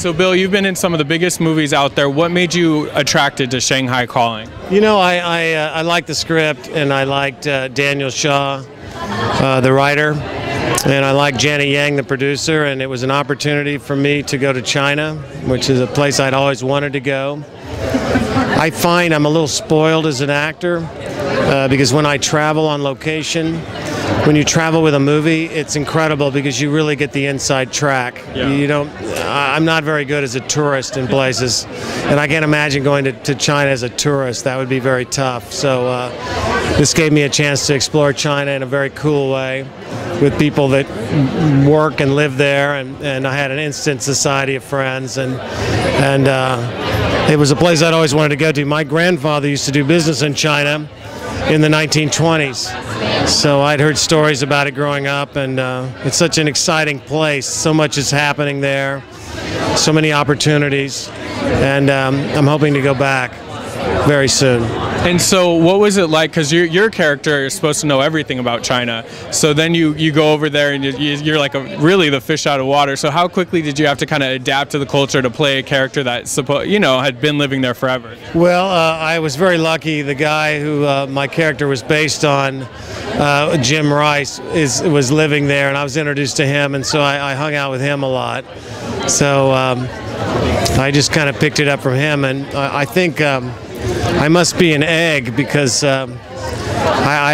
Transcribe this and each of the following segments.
So Bill, you've been in some of the biggest movies out there. What made you attracted to Shanghai Calling? You know, I liked the script, and I liked Daniel Shaw, the writer, and I liked Janet Yang, the producer, and it was an opportunity for me to go to China, which is a place I'd always wanted to go. I find I'm a little spoiled as an actor because when I travel on location, when you travel with a movie, it's incredible because you really get the inside track. Yeah. You don't. I'm not very good as a tourist in places, and I can't imagine going to China as a tourist. That would be very tough. So this gave me a chance to explore China in a very cool way with people that work and live there, and I had an instant society of friends, and it was a place I'd always wanted to go to. My grandfather used to do business in China in the 1920s. So I'd heard stories about it growing up, and it's such an exciting place. So much is happening there, so many opportunities, and I'm hoping to go back very soon. And so what was it like, because your character is supposed to know everything about China, so then you go over there and you're like really the fish out of water. So how quickly did you have to kind of adapt to the culture to play a character that had been living there forever? Well, I was very lucky. The guy who my character was based on, Jim Rice, was living there, and I was introduced to him, and so I hung out with him a lot. So I just kind of picked it up from him, and I think I must be an egg because I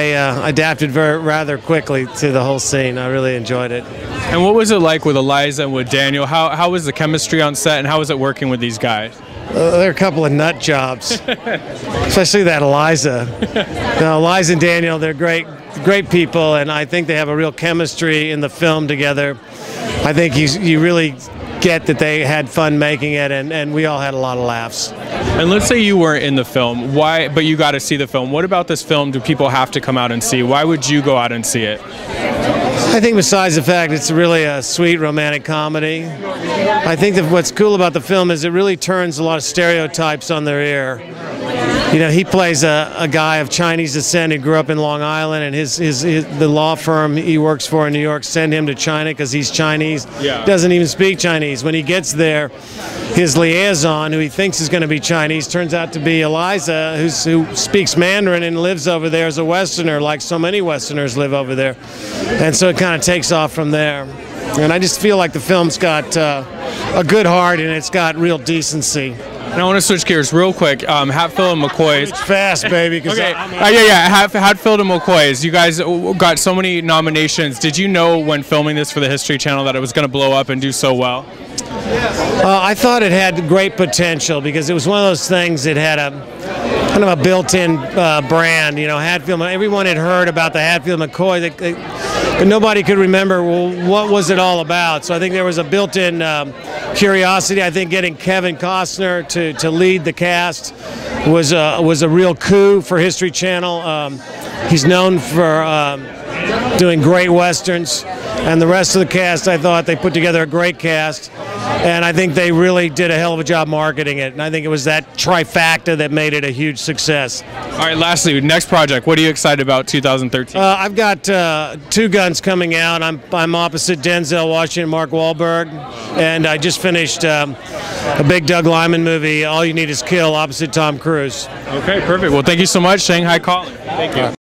adapted rather quickly to the whole scene. I really enjoyed it. And what was it like with Eliza and with Daniel? How was the chemistry on set, and how was it working with these guys? They're a couple of nut jobs, especially that Eliza. Now, Eliza and Daniel, they're great people, and I think they have a real chemistry in the film together. I think you really get that they had fun making it, and we all had a lot of laughs. And let's say you weren't in the film, but you got to see the film. What about this film do people have to come out and see? Why would you go out and see it? I think besides the fact it's really a sweet romantic comedy, I think that what's cool about the film is it really turns a lot of stereotypes on their ear. You know, he plays a guy of Chinese descent who grew up in Long Island, and the law firm he works for in New York send him to China because he's Chinese. Yeah. Doesn't even speak Chinese. When he gets there, his liaison, who he thinks is going to be Chinese, turns out to be Eliza, who speaks Mandarin and lives over there as a Westerner, like so many Westerners live over there. And so it kind of takes off from there. And I just feel like the film's got a good heart, and it's got real decency. And I want to switch gears real quick. Hatfield and McCoys. Fast, baby. Okay. Hatfield and McCoys. You guys got so many nominations. Did you know when filming this for the History Channel that it was going to blow up and do so well? I thought it had great potential because it was one of those things that had a kind of a built-in brand. You know, Hatfield. Everyone had heard about the Hatfield McCoy, but nobody could remember, well, what was it all about. So I think there was a built-in curiosity. I think getting Kevin Costner to lead the cast was a real coup for History Channel. He's known for doing great westerns, and the rest of the cast, I thought they put together a great cast, and I think they really did a hell of a job marketing it, and I think it was that trifecta that made it a huge success. All right, lastly, next project. What are you excited about 2013? I've got Two Guns coming out. I'm opposite Denzel Washington and Mark Wahlberg, and I just finished a big Doug Liman movie, All You Need Is Kill, opposite Tom Cruise. Okay, perfect. Well, thank you so much, Shanghai Calling. Thank you.